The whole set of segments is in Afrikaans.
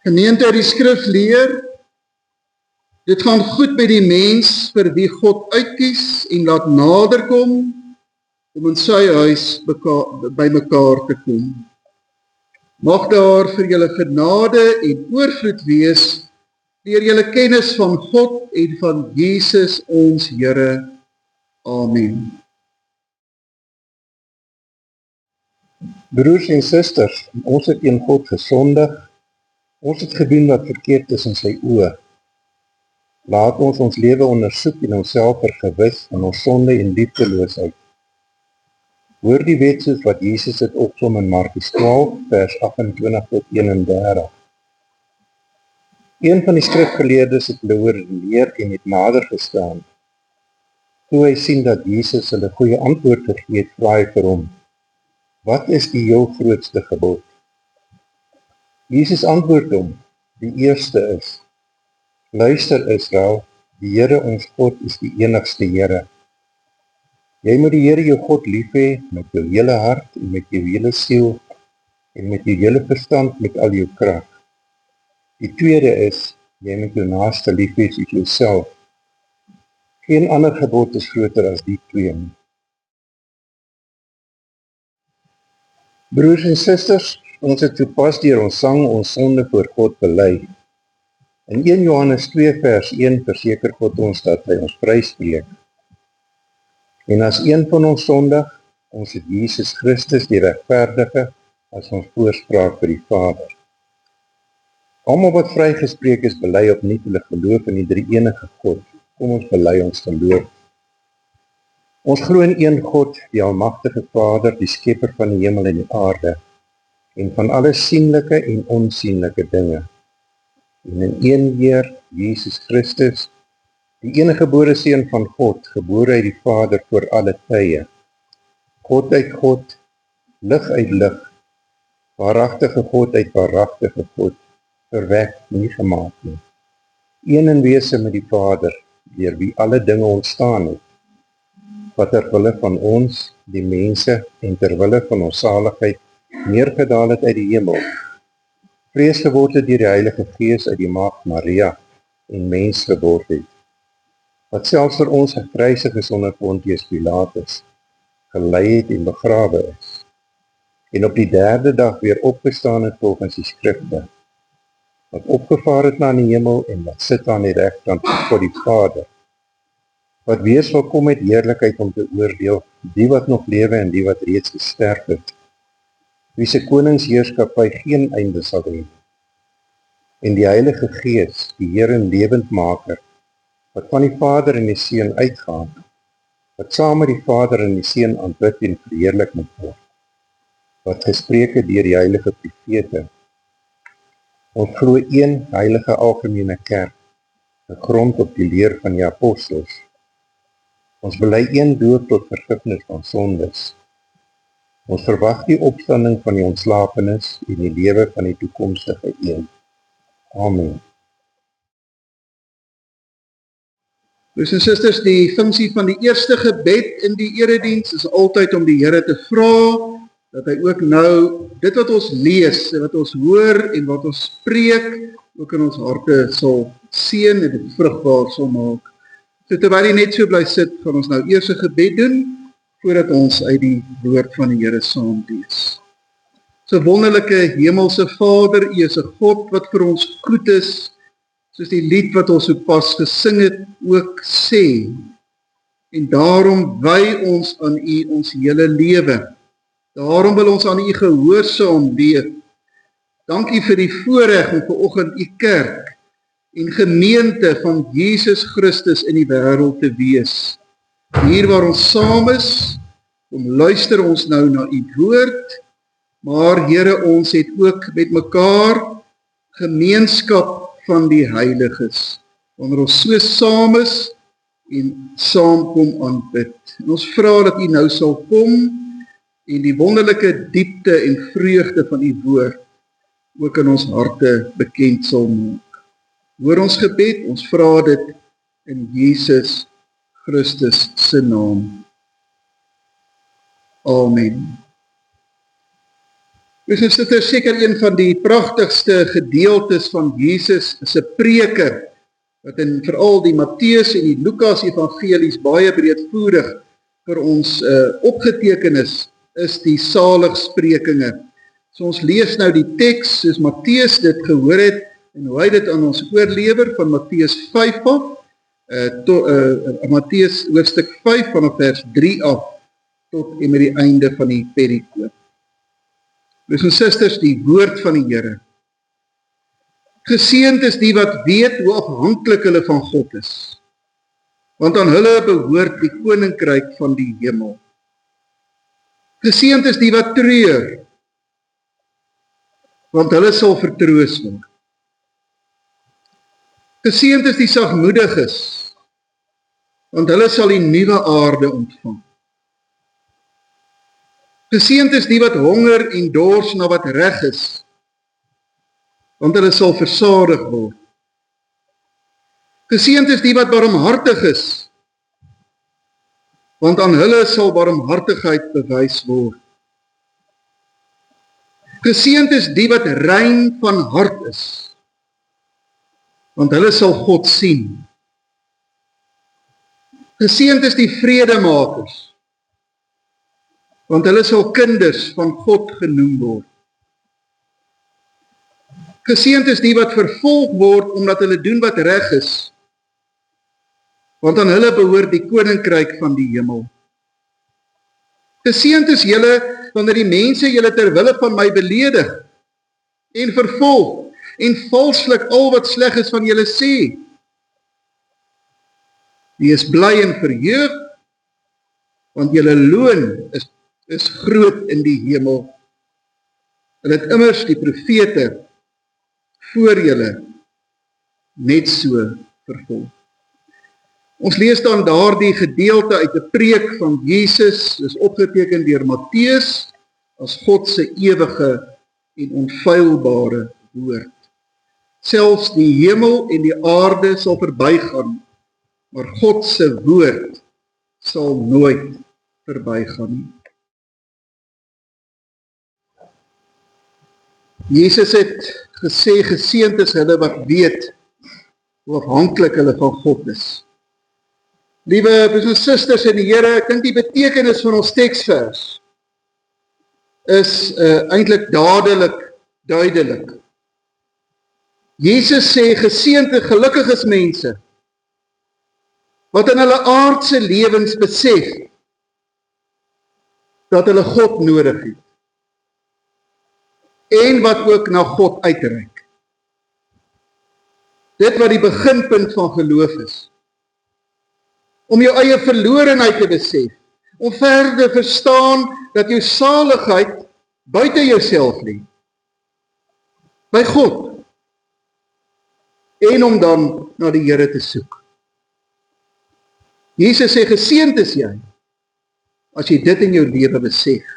Gemeente, die skrif leer, dit gaan goed met die mens vir wie God uitkies en laat naderkom om in sy huis by mekaar te kom. Mag daar vir julle genade en oorvloed wees deur julle kennis van God en van Jesus ons Here. Amen. Broers en susters, ons het teen God gesondig, ons het gedoen wat verkeerd is in sy oë. Laat ons ons lewe ondersoek en onsself vergewis van ons sonde en liefdeloosheid. Hoor die wet soos wat Jesus het opsom in Markus 12, vers 28 tot 31. Een van die skrifgeleerdes het hulle hoor leer en het nader gestaan. Toe hy sien dat Jesus hulle goeie antwoord gegee het, vra hy vir hom: "Wat is die heel grootste gebod?" Jesus antwoord hom: "Die eerste is: Luister Israel, die Here ons God is die enigste Here. Jy moet die Here jou God lief hê met jou hele hart en met jou hele siel en met jou hele verstand met al jou krag. Die tweede is: jy moet jou naaste lief hê soos jouself. Geen ander gebod is groter as die twee nie." Broers en susters, ons het sopas deur ons sang ons sonde voor God bely. In 1 Johannes 2 vers 1 verseker God ons dat hy ons vryspreek. En as een van ons sondig, ons het Jesus Christus die regverdige as ons voorspraak vir die Vader. Almal wat vrygespreek is, bely opnuut hulle geloof in die drie-enige God. Kom ons bely ons geloof. Ons glo in een God, die almagtige Vader, die skepper van die hemel en die aarde, en van alle sienlike en onsienlike dinge. En in een Heer, Jesus Christus, die eniggebore Seun van God, gebore uit die Vader voor alle tye. God uit God, lig uit lig, waaragtige God uit waaragtige God, verwek, nie gemaak nie. Een in wese met die Vader, deur wie alle dinge ontstaan het, wat ter wille van ons, die mense, en ter wille van ons saligheid, neergedaal het uit die hemel, vlees geword het deur die Heilige Gees uit die maagd Maria, en mens geword het, wat selfs vir ons gekruisig is onder Pontius Pilatus, gelei het en begrawe is, en op die derde dag weer opgestaan het volgens die skrifte, wat opgevaar het na die hemel en wat sit aan die regterkant van God die Vader, wat weer sal kom met heerlikheid om te oordeel die wat nog lewe en die wat reeds gesterf het, wie se koningsheerskappy geen einde sal hê, en die Heilige Gees, die Heer en lewendmaker, wat van die Vader en die Seun uitgaan, wat saam met die Vader en die Seun aanbid en verheerlik moet word, wat gespreek het deur die heilige profete. Ons glo een heilige algemene kerk, gegrond op die leer van die apostels. Ons bely een doop tot vergifnis van sondes. Ons verwag die opstanding van die ontslapenis en die lewe van die toekomstige een. Amen. Broers en susters, die funksie van die eerste gebed in die erediens is altyd om die Here te vra dat hy ook nou dit wat ons lees, wat ons hoor en wat ons spreek, ook in ons harte sal seën en dit vrugbaar sal maak. So terwyl jy net so bly sit, gaan ons nou eers 'n gebed doen voordat ons uit die woord van die Here saam lees. So wonderlike hemelse Vader, U is 'n God wat vir ons goed is, soos die lied wat ons sopas gesing het ook sê. En daarom wy ons aan U ons hele lewe. Daarom wil ons aan U gehoorsaam wees. Dankie vir die voorreg om vanoggend U kerk en gemeente van Jesus Christus in die wêreld te wees. Hier waar ons saam is, kom luister ons nou na U woord, maar Here, ons het ook met mekaar gemeenskap van die heiliges, wanneer ons so saam is en saam kom aanbid. En ons vra dat U nou sal kom en die wonderlike diepte en vreugde van U woord ook in ons harte bekend sal maak. Hoor ons gebed, ons vra dit in Jesus Christus se naam. Amen. Dit is seker een van die pragtigste gedeeltes van Jesus se preke, wat in veral die Matteus en die Lukas evangelies baie breedvoerig vir ons opgeteken is die saligsprekinge. So ons lees nou die teks soos Matteus dit gehoor het en hoe hy dit aan ons oorlewer van Matteus 5 af, Matteus hoofstuk 5 vanaf vers 3 af tot en met die einde van die perikoop. Broers en susters, die woord van die Here. Geseënd is die wat weet hoe afhanklik hulle van God is, want aan hulle behoort die koninkryk van die hemel. Geseënd is die wat treur, want hulle sal vertroos word. Geseënd is die sagmoediges, want hulle sal die nuwe aarde ontvang. Geseënd is die wat honger en dors na wat reg is, want hulle sal versadig word. Geseënd is die wat barmhartig is, want aan hulle sal barmhartigheid bewys word. Geseënd is die wat rein van hart is, want hulle sal God sien. Geseënd is die vredemakers, want hulle sal kinders van God genoem word. Geseënd is die wat vervolg word omdat hulle doen wat reg is, want aan hulle behoort die koninkryk van die hemel. Geseënd is julle wanneer die mense julle ter wille van my beledig en vervolg en valslik al wat sleg is van julle sê. Wees bly en verheug, want julle loon is groot in die hemel. Hulle het immers die profete voor julle net so vervolg. Ons lees dan daardie gedeelte uit 'n preek van Jesus, is opgeteken deur Matteus as God se ewige en onfeilbare woord. Selfs die hemel en die aarde sal verbygaan, maar God se woord sal nooit verbygaan nie. Jesus het gesê, geseënd is hulle wat weet hoe afhanklik hulle van God is. Liewe broers en susters in die Here, ek dink die betekenis van ons teksvers is eintlik dadelik duidelik. Jesus sê, geseënd en gelukkig is mense wat in hulle aardse lewens besef dat hulle God nodig het en wat ook na God uitreik. Dit wat die beginpunt van geloof is. Om jou eie verlorenheid te besef, om verder verstaan dat jou saligheid buite jouself lê, by God, en om dan na die Here te soek. Jesus sê, geseënd is jy, as jy dit in jou lewe besef.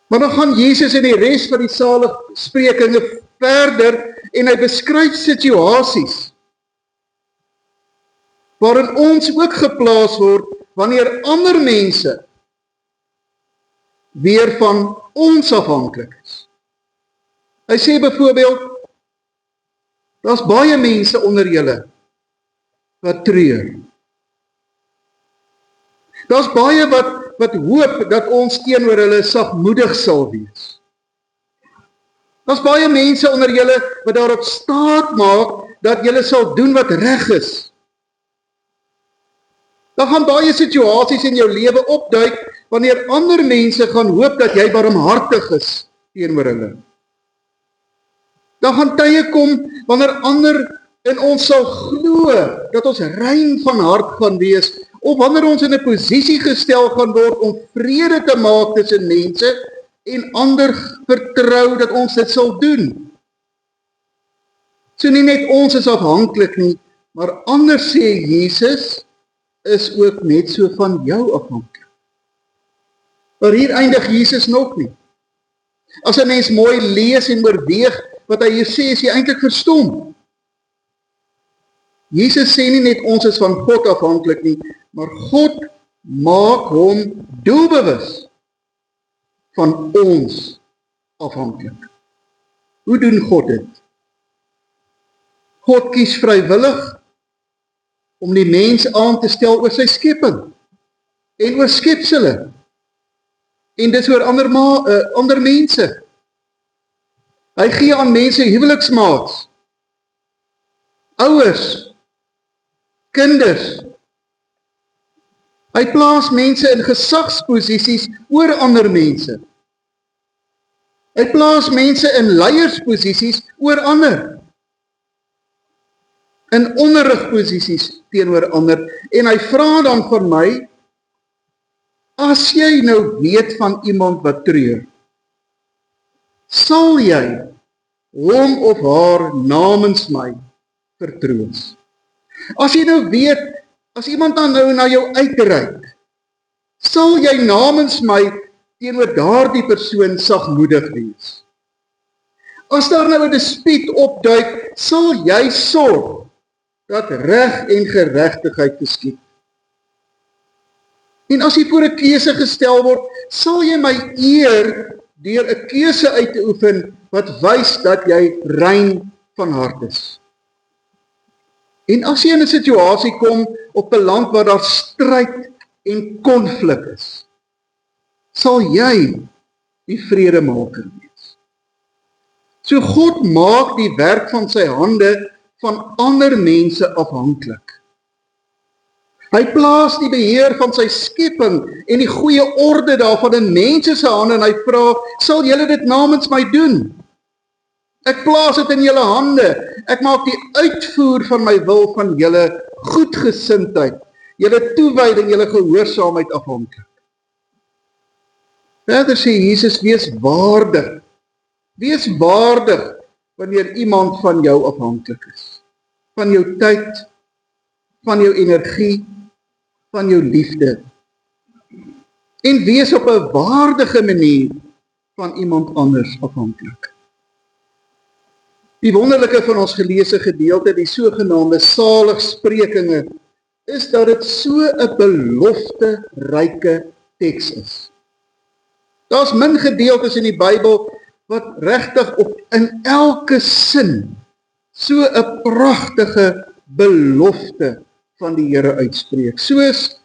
Maar dan gaan Jesus in die res van die saligsprekinge verder en hy beskryf situasies waarin ons ook geplaas word wanneer ander mense weer van ons afhanklik is. Hy sê byvoorbeeld, daar's baie mense onder julle wat treur. Daar's baie wat hoop dat ons teenoor hulle sagmoedig sal wees. Daar's baie mense onder julle wat daarop staat maak dat julle sal doen wat reg is. Daar gaan baie situasies in jou lewe opduik wanneer ander mense gaan hoop dat jy barmhartig is teenoor hulle. Daar gaan tye kom wanneer ander in ons sal glo dat ons rein van hart gaan wees, of wanneer ons in 'n posisie gestel gaan word om vrede te maak tussen mense en ander vertrou dat ons dit sal doen. So nie net ons is afhanklik nie, maar ander sê Jesus is ook net so van jou afhanklik. Maar hier eindig Jesus nog nie. As 'n mens mooi lees en oorweeg wat hy hier sê, is jy eintlik verstom. Jesus sê nie net ons is van God afhanklik nie, maar God maak hom doelbewus van ons afhanklik. Hoe doen God dit? God kies vrywillig om die mens aan te stel oor sy skepping en oor skepsele. En dis oor ander mense. Hy gee aan mense huweliksmaats, ouers, kinders. Hy plaas mense in gesagsposisies oor ander mense. Hy plaas mense in leiersposisies oor ander. In onderrigposisies teenoor ander. En hy vra dan van my, as jy nou weet van iemand wat treur, sal jy hom of haar namens my vertroos? As jy nou weet, as iemand dan nou na jou uitreik, sal jy namens my teenoor daardie persoon sagmoedig wees? As daar nou 'n dispuut opduik, sal jy sorg dat reg en geregtigheid geskied? En as jy voor 'n keuse gestel word, sal jy my eer deur 'n keuse uit te oefen wat wys dat jy rein van hart is? En as jy in 'n situasie kom op 'n land waar daar stryd en konflik is, sal jy die vredemaker wees. So God maak die werk van sy hande van ander mense afhanklik. Hy plaas die beheer van sy skepping en die goeie orde daarvan in mense se hande en hy vra, sal julle dit namens my doen? Ek plaas dit in julle hande. Ek maak die uitvoer van my wil van julle goedgesindheid, julle toewyding, julle gehoorsaamheid afhanklik. Verder sê Jesus, wees waardig. Wees waardig wanneer iemand van jou afhanklik is. Van jou tyd, van jou energie, van jou liefde. En wees op 'n waardige manier van iemand anders afhanklik. Die wonderlike van ons geleesde gedeelte, die sogenaamde saligsprekinge, is dat dit so 'n belofte-ryke teks is. Daar's min gedeeltes in die Bybel wat regtig op in elke sin so 'n pragtige belofte van die Here uitspreek. Soos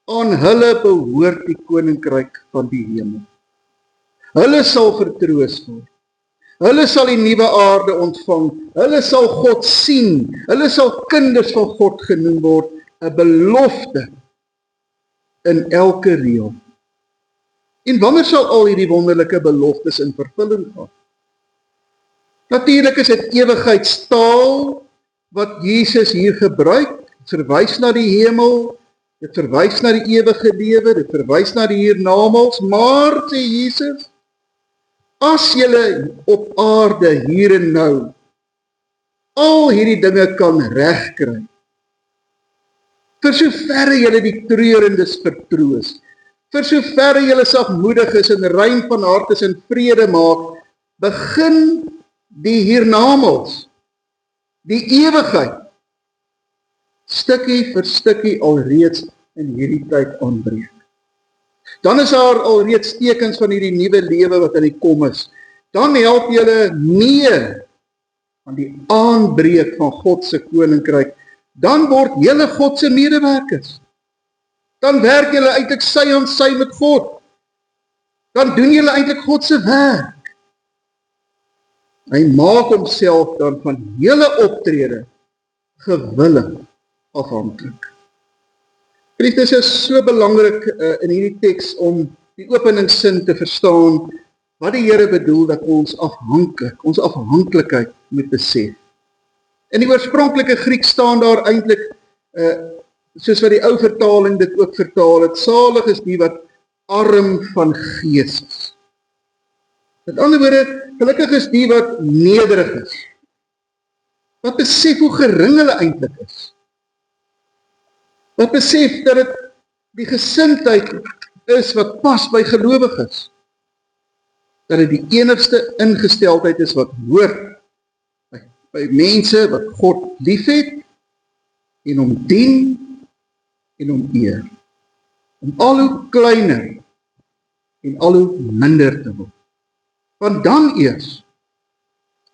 aan hulle behoort die koninkryk van die hemel. Hulle sal vertroos word. Hulle sal die nuwe aarde ontvang. Hulle sal God sien. Hulle sal kinders van God genoem word. 'n Belofte in elke reël. En wanneer sal al hierdie wonderlike beloftes in vervulling gaan? Natuurlik is dit ewigheidstaal wat Jesus hier gebruik. Dit verwys na die hemel, dit verwys na die ewige lewe, dit verwys na die hiernamaals, maar sê Jesus, as julle op aarde hier en nou al hierdie dinge kan regkry, vir soverre julle die treurendes vertroos, vir soverre julle sagmoedig is en rein van hart is en vrede maak, begin die hiernamaals, die ewigheid, stukkie vir stukkie alreeds in hierdie tyd aanbreek. Dan is daar alreeds tekens van hierdie nuwe lewe wat in die kom is. Dan help julle mee aan die aanbreek van God se koninkryk. Dan word julle God se medewerkers. Dan werk julle eintlik sy aan sy met God. Dan doen julle eintlik God se werk. Hy maak homself dan van julle optrede gewillig afhanklik. Dit is so belangrik in hierdie teks om die openingssin te verstaan wat die Here bedoel dat ons afhanklikheid moet besef. In die oorspronklike Grieks staan daar eintlik soos wat die ou vertaling dit ook vertaal het, salig is die wat arm van gees is. Met ander woorde, gelukkig is die wat nederig is. Wat besef hoe gering hulle eintlik is. Wat besef dat dit die gesindheid is wat pas by gelowiges. Dat dit die enigste ingesteldheid is wat hoort by mense wat God liefhet en hom dien en hom eer. En al hoe kleiner en al hoe minder te word. Want dan eers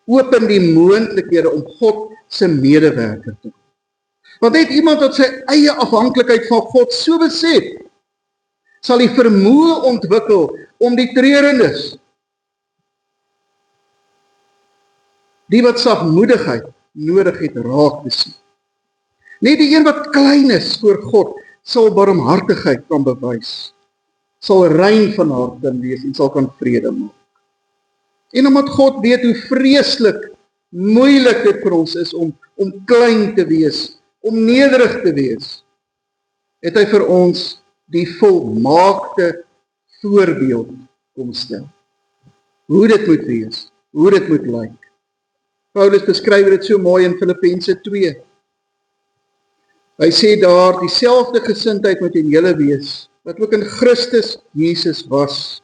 open die moontlikhede om God se medewerker te word. Want net iemand wat sy eie afhanklikheid van God so besef, sal die vermoë ontwikkel om die treurendes, die wat sagmoedigheid nodig het, raak te sien. Net die een wat klein is voor God, sal barmhartigheid kan bewys, sal rein van hart kan wees en sal kan vrede maak. En omdat God weet hoe vreeslik moeilik dit vir ons is om klein te wees, om nederig te wees, het hy vir ons die volmaakte voorbeeld kom stel. Hoe dit moet wees, hoe dit moet lyk. Paulus beskryf dit so mooi in Filippense 2. Hy sê daar, dieselfde gesindheid moet in julle wees, wat ook in Christus Jesus was.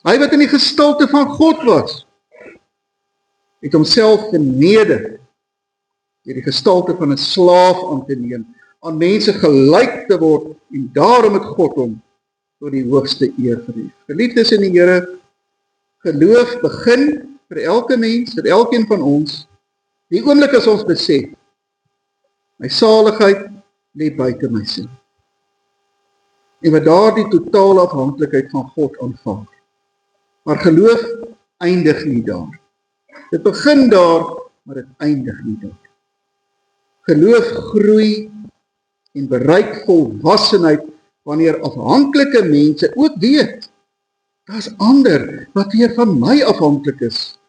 Hy wat in die gestalte van God was, het homself verneder deur die gestalte van 'n slaaf aan te neem, aan mense gelyk te word, en daarom het God hom tot die hoogste eer verhef. Geliefdes in die Here, geloof begin vir elke mens, vir elkeen van ons, die oomblik as ons besef, my saligheid lê buite myself. En wat daardie totale afhanklikheid van God aanvaar. Maar geloof eindig nie daar. Dit begin daar, maar dit eindig nie daar. Geloof groei en bereik volwassenheid wanneer afhanklike mense ook weet, daar's ander wat weer van my afhanklik is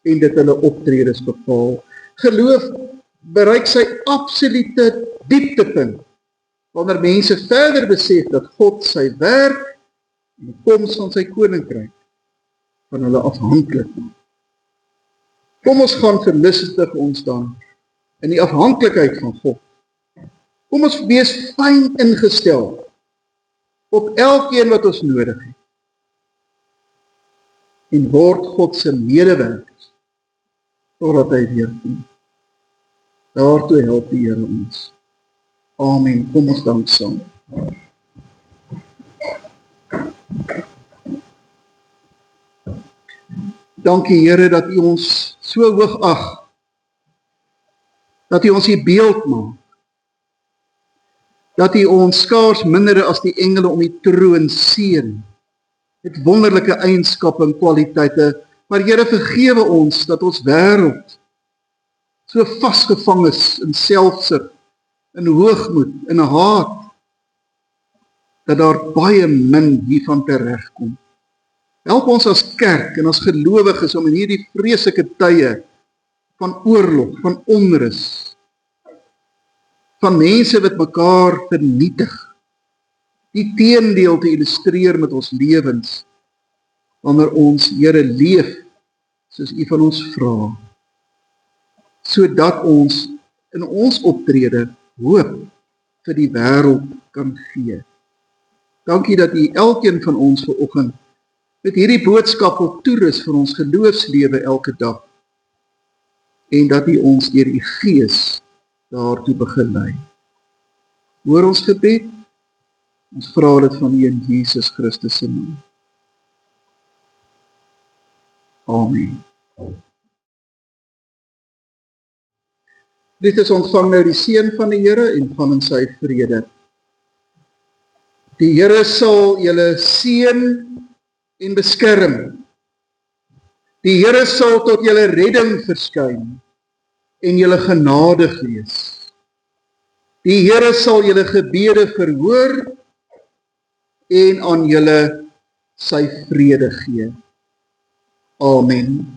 en dit hulle optredes bepaal. Geloof bereik sy absolute dieptepunt wanneer mense verder besef dat God sy werk en die koms van sy koninkryk van hulle afhanklik maak. Kom ons gaan verlustig ons dan in die afhanklikheid van God. Kom ons wees fyn ingestel op elkeen wat ons nodig het en word God se medewerkers totdat hy weer kom. Daartoe help die Here ons. Amen. Kom ons dank saam. Dankie Here dat U ons so hoog ag, dat U ons U beeld maak, dat U ons skaars minder as die engele om die troon seën, met wonderlike eienskappe en kwaliteite, maar Here vergewe ons dat ons wêreld so vasgevang is in selfsug, in hoogmoed, in haat, dat daar baie min hiervan teregkom. Help ons as kerk en as gelowiges om in hierdie vreeslike tye van oorlog, van onrus, van mense wat mekaar vernietig, die teendeel te illustreer met ons lewens, wanneer ons Here leef, soos U van ons vra, sodat ons in ons optrede hoop vir die wêreld kan gee. Dankie dat U elkeen van ons vanoggend met hierdie boodskap op toerus vir ons geloofslewe elke dag, en dat U ons deur U Gees daartoe begelei. Hoor ons gebed, ons vra dit van U in Jesus Christus se naam. Amen. Dit is ontvang nou die seën van die Here en van in sy vrede. Die Here sal julle seën en beskerm. Die Here sal tot julle redding verskyn en julle genadig wees. Die Here sal julle gebede verhoor en aan julle sy vrede gee. Amen.